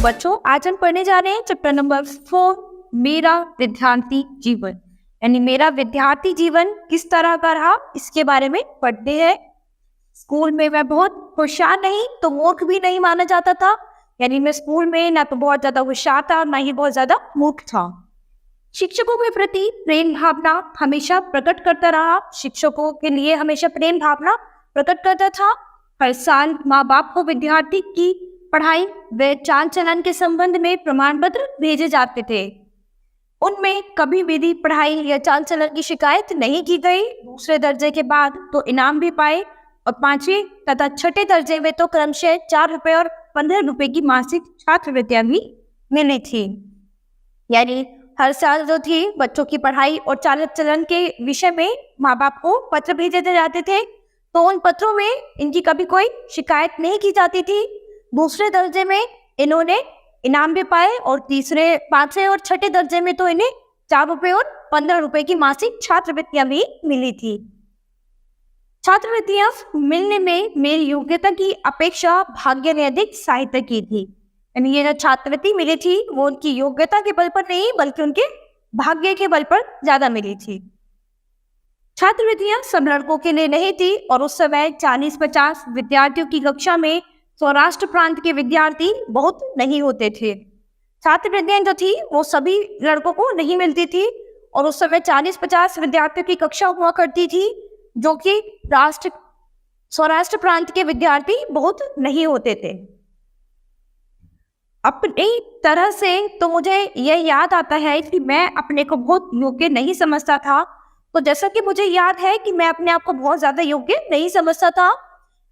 बच्चों, आज हम पढ़ने जा रहे हैं चैप्टर नंबर 4, मेरा विद्यार्थी जीवन। यानी मेरा विद्यार्थी जीवन किस तरह का रहा, इसके बारे में पढ़ते हैं। स्कूल में मैं बहुत होशियार नहीं तो मूर्ख भी नहीं माना जाता था। यानी मैं स्कूल में ना तो बहुत ज्यादा होशियार था, ना ही बहुत ज्यादा मूर्ख था। शिक्षकों के प्रति प्रेम भावना हमेशा प्रकट करता रहा। शिक्षकों के लिए हमेशा प्रेम भावना प्रकट करता था। हर साल माँ बाप को विद्यार्थी की पढ़ाई व चाल चलन के संबंध में प्रमाण पत्र भेजे जाते थे। उनमें कभी भी पढ़ाई या चाल चलन की शिकायत नहीं की गई। दूसरे दर्जे के बाद तो इनाम भी पाए और 5वीं तथा छठे दर्जे में तो क्रमशः 4 रुपए और 15 रुपए की मासिक छात्रवृत्तियां भी मिली थी। यानी हर साल जो थी बच्चों की पढ़ाई और चाल चलन के विषय में माँ बाप को पत्र भेजे जाते थे, तो उन पत्रों में इनकी कभी कोई शिकायत नहीं की जाती थी। दूसरे दर्जे में इन्होंने इनाम भी पाए और तीसरे, 5वें और छठे दर्जे में तो इन्हें 4 रुपए और 15 रुपए की मासिक छात्रवृत्तियां भी मिली थी। छात्रवृत्तियां मिलने में मेरी योग्यता की अपेक्षा भाग्य ने अधिक सहायता की थी। यानी ये जो छात्रवृत्ति मिली थी वो उनकी योग्यता के बल पर नहीं बल्कि उनके भाग्य के बल पर ज्यादा मिली थी। छात्रवृत्तियां सब लड़कों के लिए नहीं थी और उस समय 40-50 विद्यार्थियों की कक्षा में सौराष्ट्र प्रांत के विद्यार्थी बहुत नहीं होते थे। छात्रवृत्तियां जो थी वो सभी लड़कों को नहीं मिलती थी और उस समय 40-50 विद्यार्थियों की कक्षा हुआ करती थी, जो कि सौराष्ट्र प्रांत के विद्यार्थी बहुत नहीं होते थे। अपनी तरह से तो मुझे यह याद आता है कि मैं अपने को बहुत योग्य नहीं समझता था। तो जैसा कि मुझे याद है कि मैं अपने आप को बहुत ज्यादा योग्य नहीं समझता था।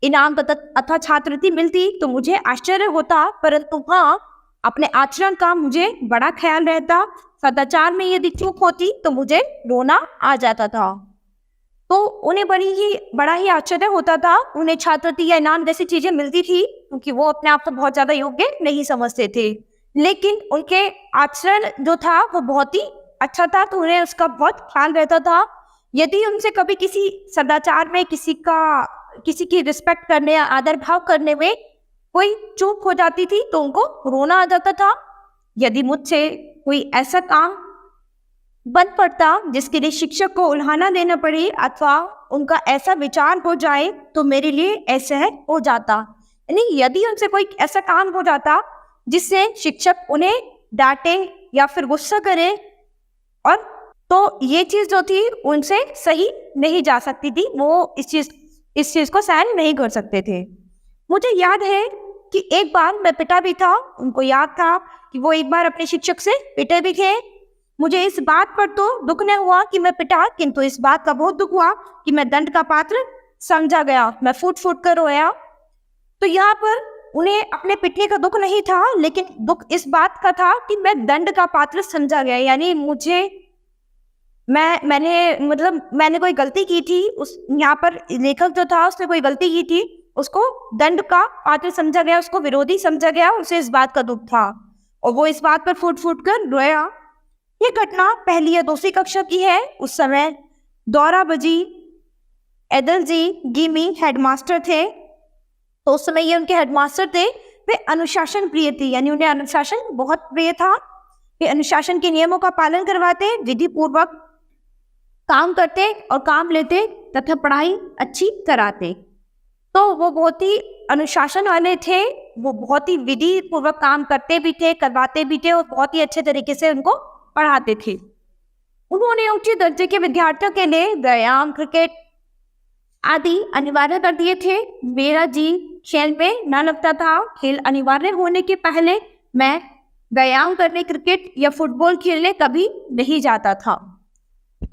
इनाम अथवा छात्रवृत्ति मिलती तो मुझे आश्चर्य होता, परंतु हाँ, अपने आचरण का मुझे बड़ा ख्याल रहता। सदाचार में यदि चूक होती तो मुझे रोना आ जाता था। तो उन्हें बड़ा ही आश्चर्य होता था। उन्हें छात्रवृत्ति या इनाम जैसी चीजें मिलती थी क्योंकि वो अपने आप को बहुत ज्यादा योग्य नहीं समझते थे, लेकिन उनके आचरण जो था वो बहुत ही अच्छा था, तो उन्हें उसका बहुत ख्याल रहता था। यदि उनसे कभी किसी सदाचार में किसी की रिस्पेक्ट करने या आदर भाव करने में कोई चूक हो जाती थी तो उनको रोना आ जाता था। यदि मुझसे कोई ऐसा काम बन पड़ता जिसके लिए शिक्षक को उल्हाना देना पड़े अथवा उनका ऐसा विचार हो जाए तो मेरे लिए असह्य हो जाता। यानी यदि उनसे कोई ऐसा काम हो जाता जिससे शिक्षक उन्हें डांटे या फिर गुस्सा करे, और तो ये चीज जो थी उनसे सही नहीं जा सकती थी। वो इस चीज को सहन नहीं कर सकते थे। मुझे याद है कि एक बार मैं पिटा भी था। उनको याद था कि वो एक बार अपने शिक्षक से पिटे भी थे। मुझे इस बात पर तो दुख नहीं हुआ कि मैं पिटा, किंतु इस बात का बहुत दुख हुआ कि मैं दंड का पात्र समझा गया। मैं फूट फूट कर रोया। तो यहाँ पर उन्हें अपने पिटने का दुख नहीं था, लेकिन दुख इस बात का था कि मैं दंड का पात्र समझा गया। यानी मैंने कोई गलती की थी। उस यहाँ पर लेखक जो था उसने कोई गलती की थी, उसको दंड का पात्र समझा गया, उसको विरोधी समझा गया। उसे इस बात का दुख था और वो इस बात पर फूट फूट कर रोया। ये घटना पहली या दूसरी कक्षा की है। उस समय दौराबजी एदल जी गिमी हेडमास्टर थे। तो उस समय ये उनके हेडमास्टर थे। वे अनुशासन प्रिय थे, यानी उन्हें अनुशासन बहुत प्रिय था। वे अनुशासन के नियमों का पालन करवाते, विधि पूर्वक काम करते और काम लेते तथा पढ़ाई अच्छी कराते। तो वो बहुत ही अनुशासन वाले थे। वो बहुत ही विधि पूर्वक काम करते भी थे, करवाते भी थे और बहुत ही अच्छे तरीके से उनको पढ़ाते थे। उन्होंने उच्च दर्जे के विद्यार्थियों के लिए व्यायाम, क्रिकेट आदि अनिवार्य कर दिए थे। मेरा जी खेल में न लगता था। खेल अनिवार्य होने के पहले मैं व्यायाम करने, क्रिकेट या फुटबॉल खेलने कभी नहीं जाता था।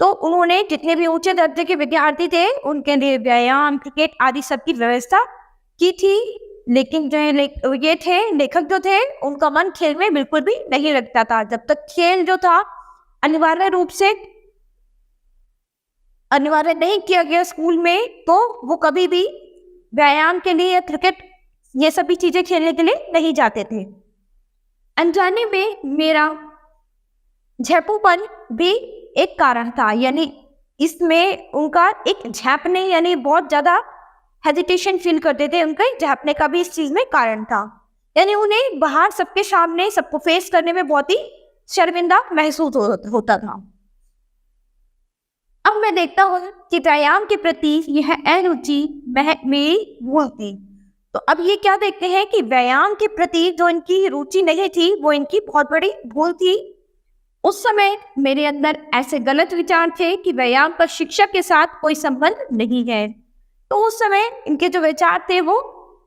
तो उन्होंने जितने भी ऊंचे दर्जे के विद्यार्थी थे उनके लिए व्यायाम, क्रिकेट आदि सब की व्यवस्था की थी। लेकिन जो ये थे लेखक जो थे उनका मन खेल में बिल्कुल भी नहीं लगता था। जब तक खेल जो था अनिवार्य रूप से अनिवार्य नहीं किया गया स्कूल में, तो वो कभी भी व्यायाम के लिए या क्रिकेट ये सभी चीजें खेलने के लिए नहीं जाते थे। अनजाने में मेरा झेपूपन भी एक कारण था। यानी इसमें उनका एक झेपने यानी बहुत ज्यादा हेजिटेशन फील करते थे, उनका झाँपने का भी इस चीज में कारण था। यानी उन्हें बाहर सबके सामने सबको फेस करने में बहुत ही शर्मिंदा महसूस होता था। अब मैं देखता हूँ कि व्यायाम के प्रति यह अरुचि मेरी भूल थी। तो अब ये क्या देखते हैं कि व्यायाम के प्रति जो इनकी रुचि नहीं थी वो इनकी बहुत बड़ी भूल थी। उस समय मेरे अंदर ऐसे गलत विचार थे कि व्यायाम का शिक्षक के साथ कोई संबंध नहीं है। तो उस समय इनके जो विचार थे वो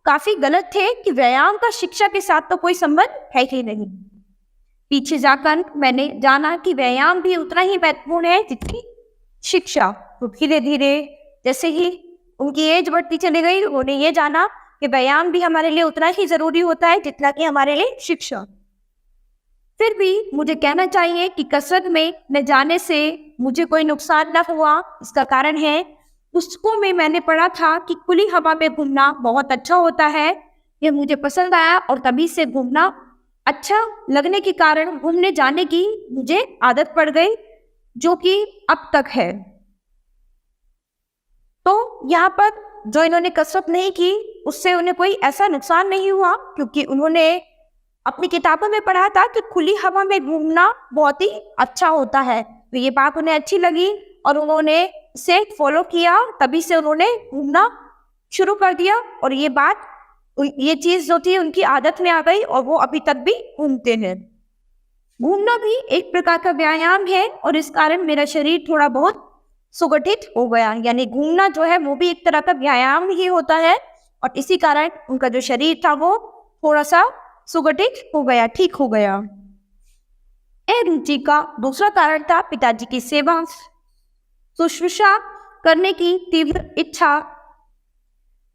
काफी गलत थे कि व्यायाम का शिक्षा के साथ तो कोई संबंध है ही नहीं। पीछे जाकर मैंने जाना कि व्यायाम भी उतना ही महत्वपूर्ण है जितनी शिक्षा। तो धीरे धीरे जैसे ही उनकी एज बढ़ती चली गई, उन्होंने ये जाना कि व्यायाम भी हमारे लिए उतना ही जरूरी होता है जितना कि हमारे लिए शिक्षा। फिर भी मुझे कहना चाहिए कि कसरत में न जाने से मुझे कोई नुकसान न हुआ। इसका कारण है पुस्तकों में मैंने पढ़ा था कि खुली हवा में घूमना बहुत अच्छा होता है। ये मुझे पसंद आया और तभी से घूमना अच्छा लगने के कारण घूमने जाने की मुझे आदत पड़ गई, जो कि अब तक है। तो यहाँ पर जो इन्होंने कसरत नहीं की उससे उन्हें कोई ऐसा नुकसान नहीं हुआ, क्योंकि उन्होंने अपनी किताबों में पढ़ा था कि खुली हवा में घूमना बहुत ही अच्छा होता है। तो ये बात उन्हें अच्छी लगी और उन्होंने इसे फॉलो किया। तभी से उन्होंने घूमना शुरू कर दिया और ये चीज जो थी उनकी आदत में आ गई और वो अभी तक भी घूमते हैं। घूमना भी एक प्रकार का व्यायाम है और इस कारण मेरा शरीर थोड़ा बहुत सुगठित हो गया। यानी घूमना जो है वो भी एक तरह का व्यायाम ही होता है और इसी कारण उनका जो शरीर था वो थोड़ा सा सुगठित हो गया, ठीक हो गया। रुचि का दूसरा कारण था पिताजी की सेवा शुश्रूषा करने की तीव्र इच्छा।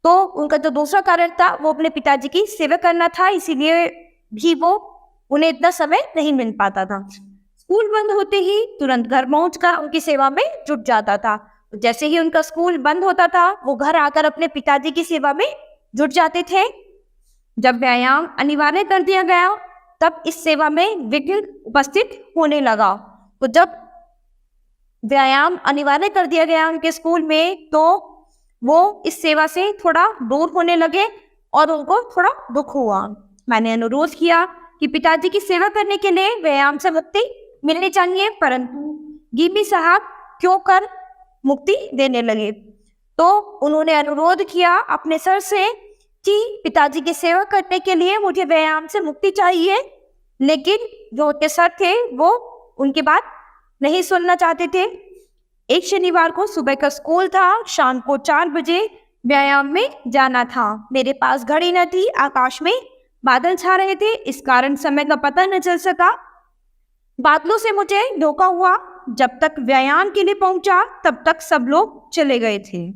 तो उनका जो दूसरा कारण था वो अपने पिताजी की सेवा करना था, इसीलिए भी वो उन्हें इतना समय नहीं मिल पाता था। स्कूल बंद होते ही तुरंत घर पहुंचकर उनकी सेवा में जुट जाता था। जैसे ही उनका स्कूल बंद होता था वो घर आकर अपने पिताजी की सेवा में जुट जाते थे। जब व्यायाम अनिवार्य कर दिया गया तब इस सेवा में विघ्न उपस्थित होने लगा। तो जब व्यायाम अनिवार्य कर दिया गया उनके स्कूल में तो वो इस सेवा से थोड़ा दूर होने लगे और उनको थोड़ा दुख हुआ। मैंने अनुरोध किया कि पिताजी की सेवा करने के लिए व्यायाम से मुक्ति मिलनी चाहिए, परंतु गिमी साहब क्यों कर मुक्ति देने लगे। तो उन्होंने अनुरोध किया अपने सर से कि पिताजी की सेवा करने के लिए मुझे व्यायाम से मुक्ति चाहिए, लेकिन जो उनके सर थे वो उनकी बात नहीं सुनना चाहते थे। एक शनिवार को सुबह का स्कूल था, शाम को 4 बजे व्यायाम में जाना था। मेरे पास घड़ी न थी, आकाश में बादल छा रहे थे, इस कारण समय का पता न चल सका। बादलों से मुझे धोखा हुआ। जब तक व्यायाम के लिए पहुंचा तब तक सब लोग चले गए थे।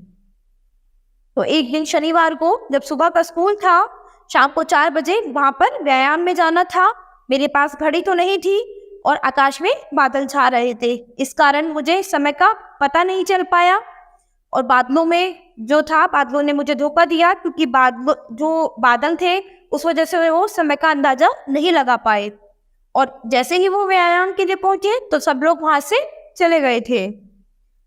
तो एक दिन शनिवार को जब सुबह का स्कूल था, शाम को 4 बजे वहां पर व्यायाम में जाना था। मेरे पास घड़ी तो नहीं थी और आकाश में बादल छा रहे थे, इस कारण मुझे समय का पता नहीं चल पाया। और बादलों में जो था, बादलों ने मुझे धोखा दिया, क्योंकि बादल थे उस वजह से वो समय का अंदाजा नहीं लगा पाए। और जैसे ही वो व्यायाम के लिए पहुंचे तो सब लोग वहां से चले गए थे।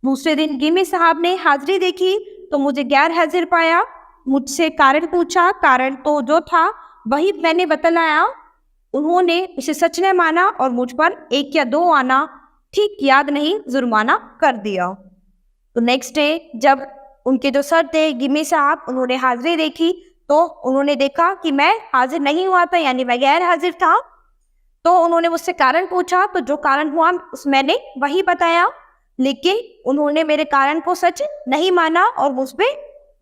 दूसरे दिन गिमी साहब ने हाजिरी देखी तो मुझे गैर हाजिर पाया। मुझसे कारण पूछा, कारण तो जो था वही मैंने बतलाया। उन्होंने इसे सच न माना और मुझ पर 1 या 2 आना ठीक याद नहीं जुर्माना कर दिया। तो नेक्स्ट डे जब उनके जो सर थे गिमी साहब, उन्होंने हाजिरी देखी तो उन्होंने देखा कि मैं हाजिर नहीं हुआ था, यानी मैं गैर हाजिर था। तो उन्होंने मुझसे कारण पूछा, तो जो कारण हुआ उस मैंने वही बताया, लेकिन उन्होंने मेरे कारण को सच नहीं माना और मुझ पे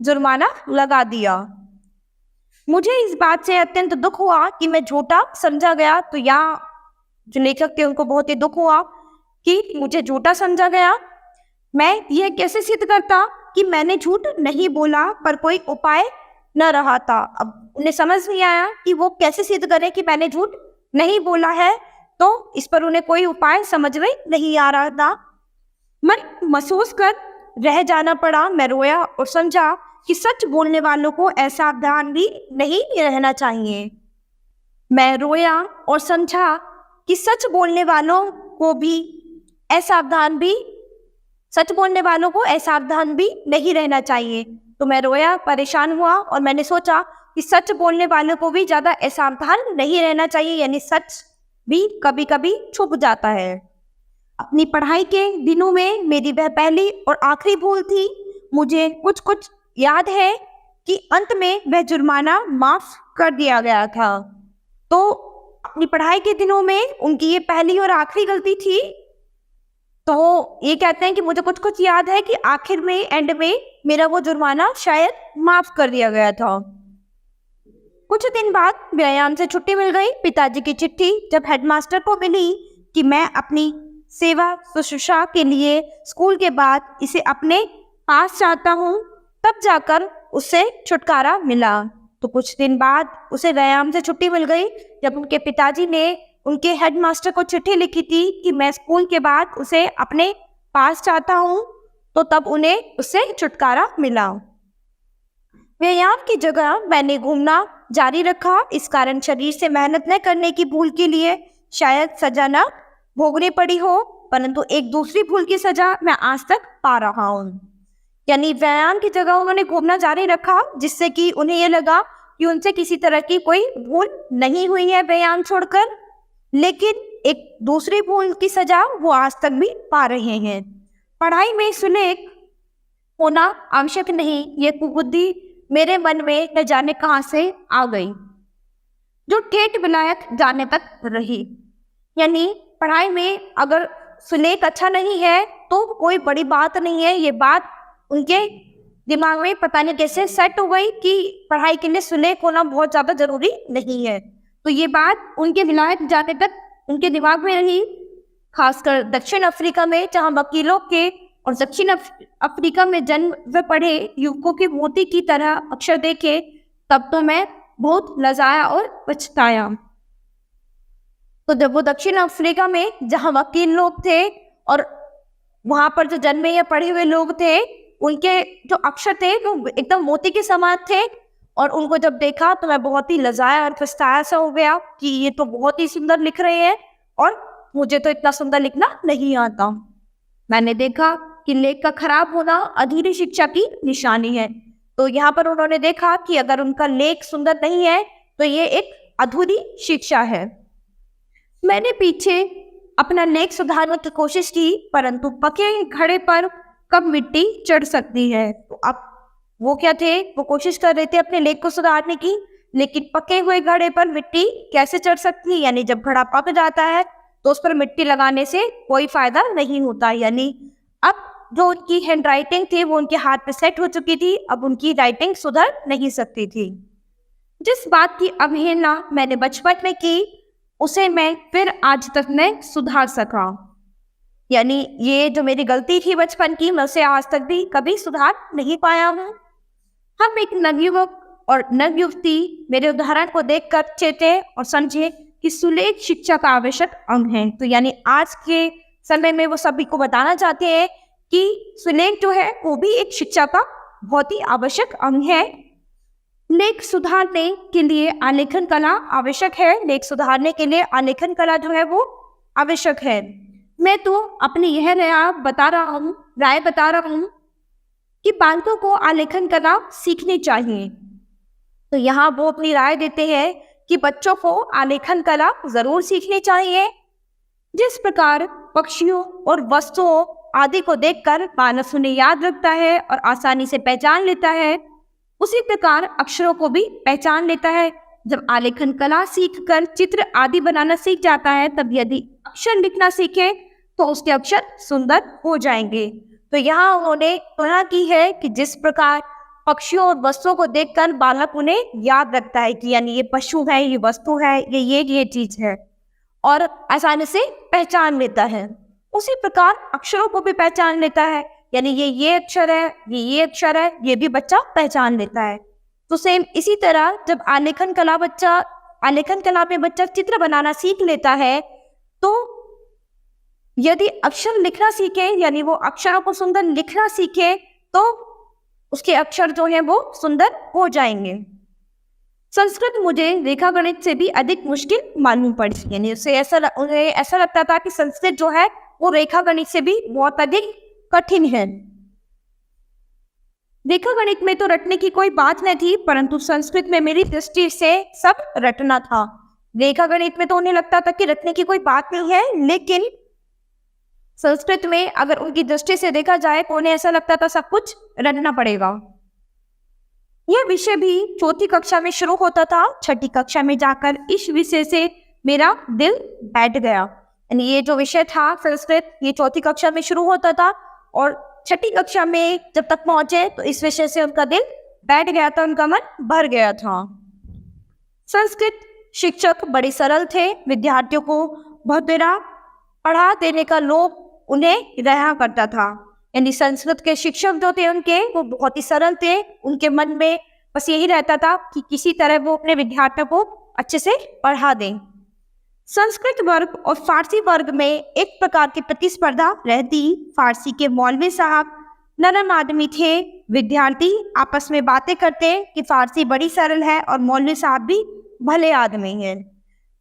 जुर्माना लगा दिया। मुझे इस बात से अत्यंत दुख हुआ कि मैं झूठा समझा गया। तो यहाँ जो लेखक थे उनको बहुत ही दुख हुआ कि मुझे झूठा समझा गया। मैं यह कैसे सिद्ध करता कि मैंने झूठ नहीं बोला, पर कोई उपाय न रहा था। अब उन्हें समझ नहीं आया कि वो कैसे सिद्ध करें कि मैंने झूठ नहीं बोला है, तो इस पर उन्हें कोई उपाय समझ में नहीं आ रहा था। मन महसूस कर रह जाना पड़ा। मैं रोया और समझा कि सच बोलने वालों को असावधान भी नहीं रहना चाहिए। मैं रोया और समझा कि सच बोलने वालों को असावधान भी नहीं रहना चाहिए। तो मैं रोया, परेशान हुआ और मैंने सोचा कि सच बोलने वालों को भी ज़्यादा असावधान नहीं रहना चाहिए, यानी सच भी कभी कभी छुप जाता है। अपनी पढ़ाई के दिनों में मेरी वह पहली और आखिरी भूल थी। मुझे कुछ कुछ याद है कि अंत में वह जुर्माना माफ कर दिया गया था। तो अपनी पढ़ाई के दिनों में उनकी ये पहली और आखिरी गलती थी। तो ये कहते हैं कि मुझे कुछ कुछ याद है कि आखिर में, एंड में मेरा वो जुर्माना शायद माफ कर दिया गया था। कुछ दिन बाद व्यायाम से छुट्टी मिल गई। पिताजी की चिट्ठी जब हेडमास्टर को मिली कि मैं अपनी सेवा शुश्रूषा के लिए स्कूल के बाद इसे अपने पास चाहता हूँ, तब जाकर उसे छुटकारा मिला। तो कुछ दिन बाद उसे व्यायाम से छुट्टी मिल गई जब उनके पिताजी ने उनके हेडमास्टर को चिट्ठी लिखी थी कि मैं स्कूल के बाद उसे अपने पास चाहता हूँ, तो तब उन्हें उससे छुटकारा मिला। व्यायाम की जगह मैंने घूमना जारी रखा। इस कारण शरीर से मेहनत न करने की भूल के लिए शायद सजा न भोगनी पड़ी हो, परंतु एक दूसरी भूल की सजा मैं आज तक पा रहा हूँ। यानी व्यायाम की जगह उन्होंने घूमना जारी रखा, जिससे कि उन्हें ये लगा कि उनसे किसी तरह की कोई भूल नहीं हुई है व्यायाम छोड़कर, लेकिन एक दूसरी भूल की सजा वो आज तक भी पा रहे हैं। पढ़ाई में सुलेख होना आवश्यक नहीं, ये कुबुद्धि मेरे मन में न जाने कहां से आ गई, जो ठेठ विलायत जाने तक रही। यानी पढ़ाई में अगर सुलेख अच्छा नहीं है तो कोई बड़ी बात नहीं है, ये बात उनके दिमाग में पता नहीं कैसे सेट हो गई कि पढ़ाई के लिए सुलेख होना बहुत ज्यादा जरूरी नहीं है। तो ये बात उनके विलायत जाने तक उनके दिमाग में रही। खासकर दक्षिण अफ्रीका में, जहां वकीलों के और दक्षिण अफ्रीका में जन्म व पढ़े युवकों के मोती की तरह अक्षर देखे, तब तो मैं बहुत लजाया और पछताया। तो जब वो दक्षिण अफ्रीका में जहां वकील लोग थे और वहां पर जो जन्मे या पढ़े हुए लोग थे, उनके जो अक्षर थे वो एकदम मोती के समान थे, और उनको जब देखा तो मैं बहुत ही लजाया और पछताया सा हो गया कि ये तो बहुत ही सुंदर लिख रहे हैं और मुझे तो इतना सुंदर लिखना नहीं आता। मैंने देखा कि लेख का खराब होना अधूरी शिक्षा की निशानी है। तो यहाँ पर उन्होंने देखा कि अगर उनका लेख सुंदर नहीं है तो ये एक अधूरी शिक्षा है। मैंने पीछे अपना लेख सुधारने की कोशिश की, परंतु पके घड़े पर कब मिट्टी चढ़ सकती है। तो अब वो क्या थे, वो कोशिश कर रहे थे अपने लेख को सुधारने की, लेकिन पके हुए घड़े पर मिट्टी कैसे चढ़ सकती है। यानी जब घड़ा पक जाता है तो उस पर मिट्टी लगाने से कोई फायदा नहीं होता। यानी अब जो उनकी हैंड राइटिंग थी वो उनके हाथ पे सेट हो चुकी थी, अब उनकी राइटिंग सुधर नहीं सकती थी। जिस बात की अवहेलना मैंने बचपन में की, उसे मैं फिर आज तक नहीं सुधार सका। यानी ये जो मेरी गलती थी बचपन की, मैं उसे आज तक भी कभी सुधार नहीं पाया हूँ। हम एक नवयुवक और नवयुवती मेरे उदाहरण को देखकर चेते और समझे कि सुलेख शिक्षा का आवश्यक अंग है। तो यानी आज के समय में वो सभी को बताना चाहते हैं कि सुलेख जो है वो भी एक शिक्षा का बहुत ही आवश्यक अंग है। लेख सुधारने के लिए आलेखन कला आवश्यक है। लेख सुधारने के लिए आलेखन कला जो है वो आवश्यक है। मैं तो अपनी यह राय बता रहा हूँ कि बालकों को आलेखन कला सीखनी चाहिए। तो यहाँ वो अपनी राय देते हैं कि बच्चों को आलेखन कला जरूर सीखनी चाहिए। जिस प्रकार पक्षियों और वस्तुओं आदि को देखकर बालक उन्हें याद रखता है और आसानी से पहचान लेता है, उसी प्रकार अक्षरों को भी पहचान लेता है। जब आलेखन कला सीखकर चित्र आदि बनाना सीख जाता है, तब यदि अक्षर लिखना सीखे तो उसके अक्षर सुंदर हो जाएंगे। तो यहाँ उन्होंने तुलना की है कि जिस प्रकार पक्षियों और वस्तुओं को देखकर बालक उन्हें याद रखता है कि यानी ये पशु है, ये वस्तु है, ये चीज है, और आसानी से पहचान लेता है। उसी प्रकार अक्षरों को भी पहचान लेता है। यानी ये अक्षर है, ये अक्षर है, ये भी बच्चा पहचान लेता है। तो सेम इसी तरह जब आलेखन कला में बच्चा चित्र बनाना सीख लेता है, तो यदि अक्षर लिखना सीखे, यानी वो अक्षरों को सुंदर लिखना सीखे, तो उसके अक्षर जो है वो सुंदर हो जाएंगे। संस्कृत मुझे रेखा गणित से भी अधिक मुश्किल मालूम पड़ी। यानी उन्हें ऐसा लगता था कि संस्कृत जो है वो रेखा गणित से भी बहुत अधिक कठिन है। रेखा गणित में तो रटने की कोई बात न थी, परंतु संस्कृत में मेरी दृष्टि से सब रटना था। रेखा गणित में तो उन्हें लगता था कि रटने की कोई बात नहीं है, लेकिन संस्कृत में अगर उनकी दृष्टि से देखा जाए तो उन्हें ऐसा लगता था सब कुछ रटना पड़ेगा। यह विषय भी चौथी कक्षा में शुरू होता था। छठी कक्षा में जाकर इस विषय से मेरा दिल बैठ गया। यानी ये जो विषय था संस्कृत, ये चौथी कक्षा में शुरू होता था और छठी कक्षा में जब तक पहुंचे तो इस विषय से उनका दिल बैठ गया था, उनका मन भर गया था। संस्कृत शिक्षक बड़े सरल थे, विद्यार्थियों को बहुतेरा पढ़ा देने का लोभ उन्हें रहा करता था। यानी संस्कृत के शिक्षक जो थे उनके, वो बहुत ही सरल थे। उनके मन में बस यही रहता था कि किसी तरह वो अपने विद्यार्थियों को अच्छे से पढ़ा दें। संस्कृत वर्ग और फारसी वर्ग में एक प्रकार की प्रतिस्पर्धा रहती। फारसी के मौलवी साहब नरम आदमी थे। विद्यार्थी आपस में बातें करते कि फारसी बड़ी सरल है और मौलवी साहब भी भले आदमी हैं।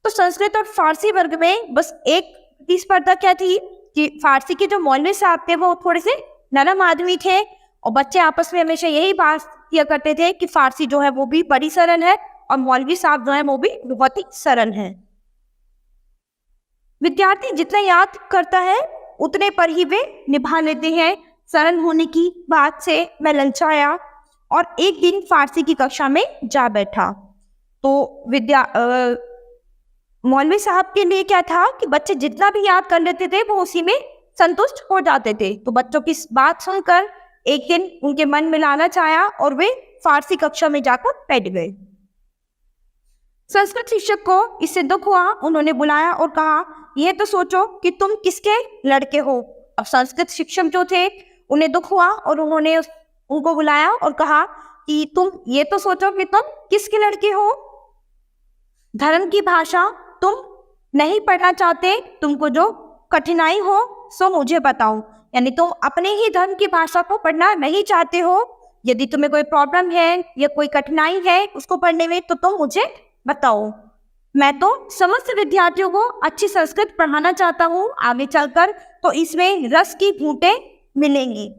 तो संस्कृत और फारसी वर्ग में बस एक प्रतिस्पर्धा क्या थी कि फारसी के जो मौलवी साहब थे वो थोड़े से नरम आदमी थे और बच्चे आपस में हमेशा यही बात किया करते थे कि फारसी जो है वो भी बड़ी सरल है और मौलवी साहब जो है वो भी बहुत ही सरल है। विद्यार्थी जितना याद करता है उतने पर ही वे निभा लेते हैं। सरल होने की बात से मैं ललचाया और एक दिन फारसी की कक्षा में जा बैठा। तो मौलवी साहब के लिए क्या था कि बच्चे जितना भी याद कर लेते थे वो उसी में संतुष्ट हो जाते थे। तो बच्चों की बात सुनकर एक दिन उनके मन में लालच आया और वे फारसी कक्षा में जाकर बैठ गए। संस्कृत शिक्षक को इससे दुख हुआ। उन्होंने बुलाया और कहा, यह तो सोचो कि तुम किसके लड़के हो। अब संस्कृत शिक्षक जो थे उन्हें दुख हुआ और उन्होंने उनको बुलाया और कहा कि तुम ये तो सोचो कि तुम किसके लड़के हो। धर्म की भाषा तुम नहीं पढ़ना चाहते, तुमको जो कठिनाई हो सो मुझे बताओ। यानी तुम अपने ही धर्म की भाषा को पढ़ना नहीं चाहते हो। यदि तुम्हें कोई प्रॉब्लम है या कोई कठिनाई है उसको पढ़ने में तो तुम मुझे बताओ। मैं तो समस्त विद्यार्थियों को अच्छी संस्कृत पढ़ाना चाहता हूँ, आगे चलकर तो इसमें रस की घूंटें मिलेंगी।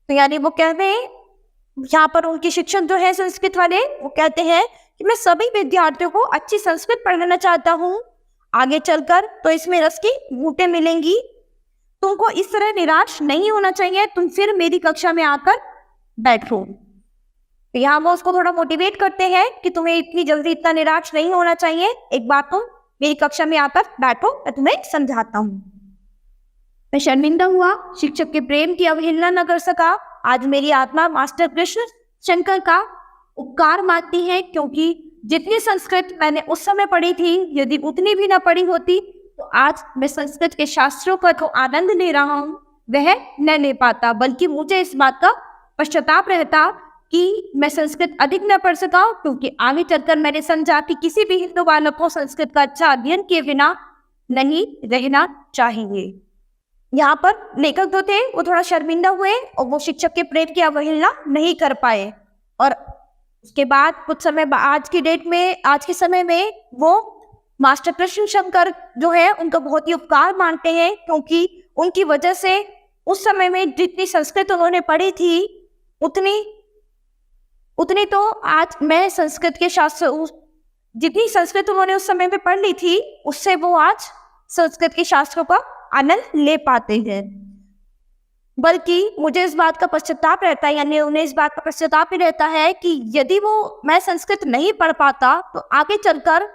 तो यानी वो कहते हैं, यहाँ पर उनके शिक्षक जो है संस्कृत वाले, वो कहते हैं कि मैं सभी विद्यार्थियों को अच्छी संस्कृत पढ़ाना चाहता हूँ, आगे चलकर तो इसमें रस की घूंटें मिलेंगी। तुमको इस तरह निराश नहीं होना चाहिए, तुम फिर मेरी कक्षा में आकर बैठो। तो यहाँ वो उसको थोड़ा मोटिवेट करते हैं कि तुम्हें इतनी जल्दी इतना निराश नहीं होना चाहिए, एक बार तुम मेरी कक्षा में आकर बैठो, मैं तुम्हें समझाता हूँ। मैं शर्मिंदा हुआ, शिक्षक के प्रेम की अवहेलना न कर सका। आज मेरी आत्मा मास्टर कृष्ण शंकर का उपकार मानती है, क्योंकि जितनी संस्कृत मैंने उस समय पढ़ी थी, यदि उतनी भी न पढ़ी होती तो आज मैं संस्कृत के शास्त्रों का जो आनंद ले रहा हूँ वह न ले पाता, बल्कि मुझे इस बात का पश्चाताप रहता कि मैं संस्कृत अधिक न पढ़ सका, क्योंकि आगे चलकर मैंने समझा कि किसी भी हिंदू बालक को संस्कृत का अच्छा अध्ययन किए बिना नहीं रहना चाहिए। यहाँ पर लेखक जो थे वो थोड़ा शर्मिंदा हुए और वो शिक्षक के प्रेम की अवहेलना नहीं कर पाए। और उसके बाद कुछ समय आज की डेट में, आज के समय में वो मास्टर कृष्ण शंकर जो है उनका बहुत ही उपकार मानते हैं, क्योंकि उनकी वजह से उस समय में जितनी संस्कृत उन्होंने पढ़ी थी उतनी तो आज मैं संस्कृत के शास्त्र, जितनी संस्कृत उन्होंने उस समय में पढ़ ली थी उससे वो आज संस्कृत के शास्त्रों का आनंद ले पाते हैं। बल्कि मुझे इस बात का पश्चाताप रहता है, यानी उन्हें इस बात का पश्चाताप ही रहता है कि यदि मैं संस्कृत नहीं पढ़ पाता तो आगे चलकर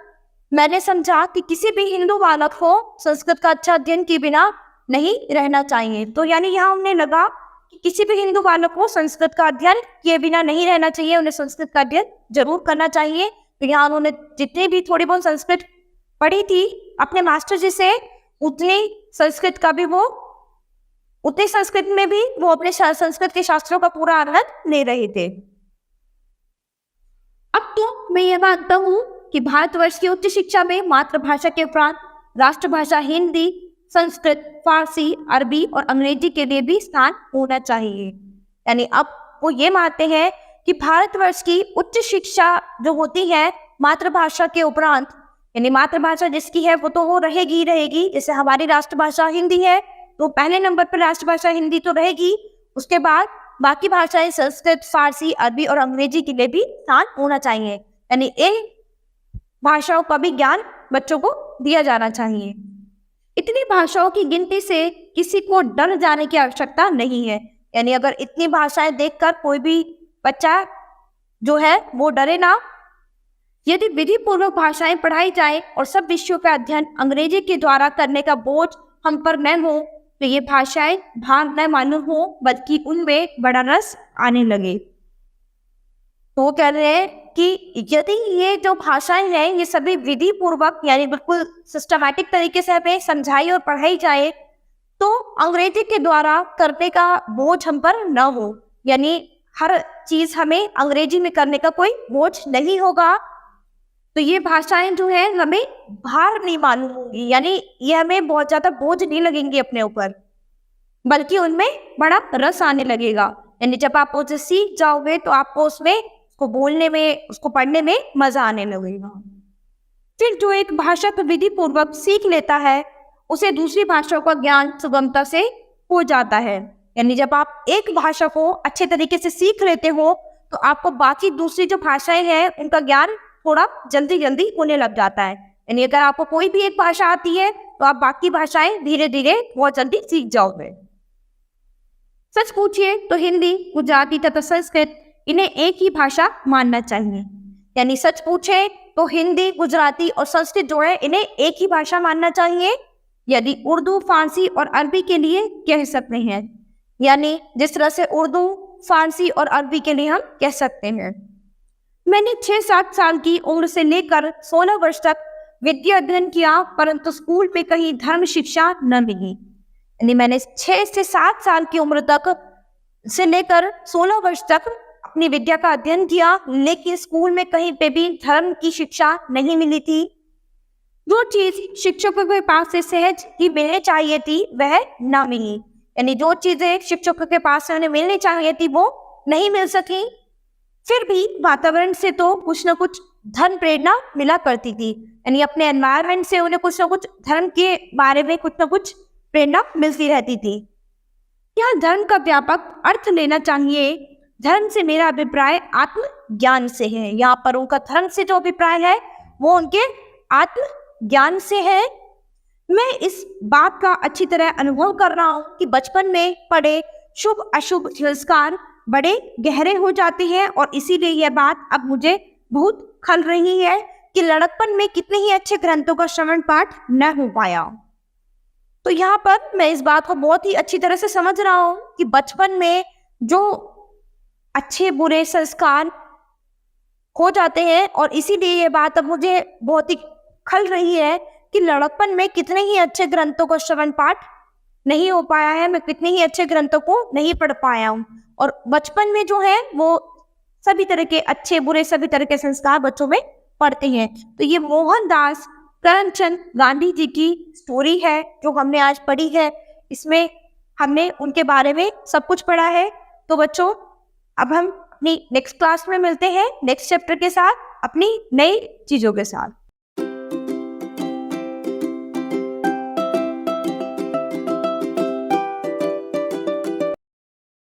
मैंने समझा कि किसी भी हिंदू बालक को संस्कृत का अच्छा अध्ययन किए बिना नहीं रहना चाहिए। तो यानी यहाँ उन्हें लगा कि किसी भी हिंदू बालक को संस्कृत का अध्ययन किए बिना नहीं रहना चाहिए, उन्हें संस्कृत का अध्ययन जरूर करना चाहिए। तो यहाँ उन्होंने जितनी भी थोड़ी बहुत संस्कृत पढ़ी थी अपने मास्टर जी से, उतनी संस्कृत में भी वो अपने संस्कृत के शास्त्रों का पूरा आनंद ले रहे थे। अब तो मैं ये मानता हूँ कि भारतवर्ष की उच्च शिक्षा में मातृभाषा के उपरांत राष्ट्रभाषा हिंदी, संस्कृत, फारसी, अरबी और अंग्रेजी के लिए भी स्थान होना चाहिए। यानी अब वो ये मानते हैं कि भारतवर्ष की उच्च शिक्षा जो होती है मातृभाषा के उपरांत, यानी मातृभाषा जिसकी है वो तो वो रहेगी ही रहेगी। जैसे हमारी राष्ट्रभाषा हिंदी है तो पहले नंबर पर राष्ट्रभाषा हिंदी तो रहेगी, उसके बाद बाकी भाषाएं संस्कृत, फारसी, अरबी और अंग्रेजी के लिए भी स्थान होना चाहिए। यानी इन भाषाओं का भी ज्ञान बच्चों को दिया जाना चाहिए। इतनी भाषाओं की गिनती से किसी को डर जाने की आवश्यकता नहीं है। यानी अगर इतनी भाषाएं देखकर कोई भी बच्चा जो है वो डरे ना। यदि विधि पूर्वक भाषाएं पढ़ाई जाए और सब विषयों का अध्ययन अंग्रेजी के द्वारा करने का बोझ हम पर न हो, तो ये भाषाएं भार न मालूम हो, बल्कि उनमें बड़ा रस आने लगे। तो वो कह रहे हैं कि यदि ये जो भाषाएं हैं ये सभी विधि पूर्वक यानी बिल्कुल सिस्टमैटिक तरीके से हमें समझाई और पढ़ाई जाए, तो अंग्रेजी के द्वारा करने का बोझ हम पर न हो। यानी हर चीज हमें अंग्रेजी में करने का कोई बोझ नहीं होगा। तो ये भाषाएं जो है हमें भार नहीं मालूम होगी, यानी ये हमें बहुत ज्यादा बोझ नहीं लगेंगे अपने ऊपर, बल्कि उनमें बड़ा रस आने लगेगा। यानी जब आप उसे सीख जाओगे तो आपको उसमें उसको बोलने में, उसको पढ़ने में मजा आने लगेगा। फिर जो एक भाषा को विधि पूर्वक सीख लेता है उसे दूसरी भाषाओं का ज्ञान सुगमता से हो जाता है। यानी जब आप एक भाषा को अच्छे तरीके से सीख लेते हो तो आपको बाकी दूसरी जो भाषाएं हैं उनका ज्ञान थोड़ा जल्दी जल्दी होने लग जाता है। यानी अगर आपको कोई भी एक भाषा आती है तो आप बाकी भाषाएं धीरे धीरे बहुत जल्दी सीख जाओगे। सच पूछिए तो हिंदी, गुजराती तथा संस्कृत इन्हें एक ही भाषा मानना चाहिए। यानी सच पूछे तो हिंदी, गुजराती और संस्कृत जो है इन्हें एक ही भाषा मानना चाहिए। यदि उर्दू, फारसी और अरबी के लिए कह सकते हैं, यानी जिस तरह से उर्दू, फारसी और अरबी के लिए हम कह सकते हैं। मैंने 6-7 साल की उम्र से लेकर 16 वर्ष तक विद्या अध्ययन किया, परंतु स्कूल में कहीं धर्म शिक्षा न मिली। यानी मैंने 6 से 7 साल की उम्र तक से लेकर 16 वर्ष तक अपनी विद्या का अध्ययन किया, लेकिन स्कूल में कहीं पे भी धर्म की शिक्षा नहीं मिली थी। जो चीज शिक्षकों के पास से सहज ही मिलनी चाहिए थी वह ना मिली। यानी जो चीजें शिक्षकों के पास से उन्हें मिलनी चाहिए थी वो नहीं मिल सकी। फिर भी वातावरण से तो कुछ ना कुछ धर्म प्रेरणा मिला करती थी। यानी अपने एनवायरनमेंट से उन्हें कुछ ना कुछ धर्म के बारे में कुछ ना कुछ प्रेरणा मिलती रहती थी। यहाँ धर्म का व्यापक अर्थ लेना चाहिए। धर्म से मेरा अभिप्राय आत्मज्ञान से है। यहाँ पर उनका धर्म से जो अभिप्राय है वो उनके आत्मज्ञान से है। मैं इस बात का अच्छी तरह अनुभव कर रहा हूँ कि बचपन में पढ़े शुभ अशुभ संस्कार बड़े गहरे हो जाते हैं, और इसीलिए यह बात अब मुझे बहुत खल रही है कि लड़कपन में कितने ही अच्छे ग्रंथों का श्रवण पाठ न हो पाया। तो यहाँ पर मैं इस बात को बहुत ही अच्छी तरह से समझ रहा हूँ कि बचपन में जो अच्छे बुरे संस्कार हो जाते हैं, और इसीलिए ये बात अब मुझे बहुत ही खल रही है कि लड़कपन में कितने ही अच्छे ग्रंथों का श्रवण पाठ नहीं हो पाया है, मैं कितने ही अच्छे ग्रंथों को नहीं पढ़ पाया हूँ। और बचपन में जो है वो सभी तरह के अच्छे बुरे सभी तरह के संस्कार बच्चों में पढ़ते हैं। तो ये मोहनदास करमचंद गांधी जी की स्टोरी है जो हमने आज पढ़ी है। इसमें हमने उनके बारे में सब कुछ पढ़ा है। तो बच्चों अब हम अपनी नेक्स्ट क्लास में मिलते हैं नेक्स्ट चैप्टर के साथ, अपनी नई चीजों के साथ।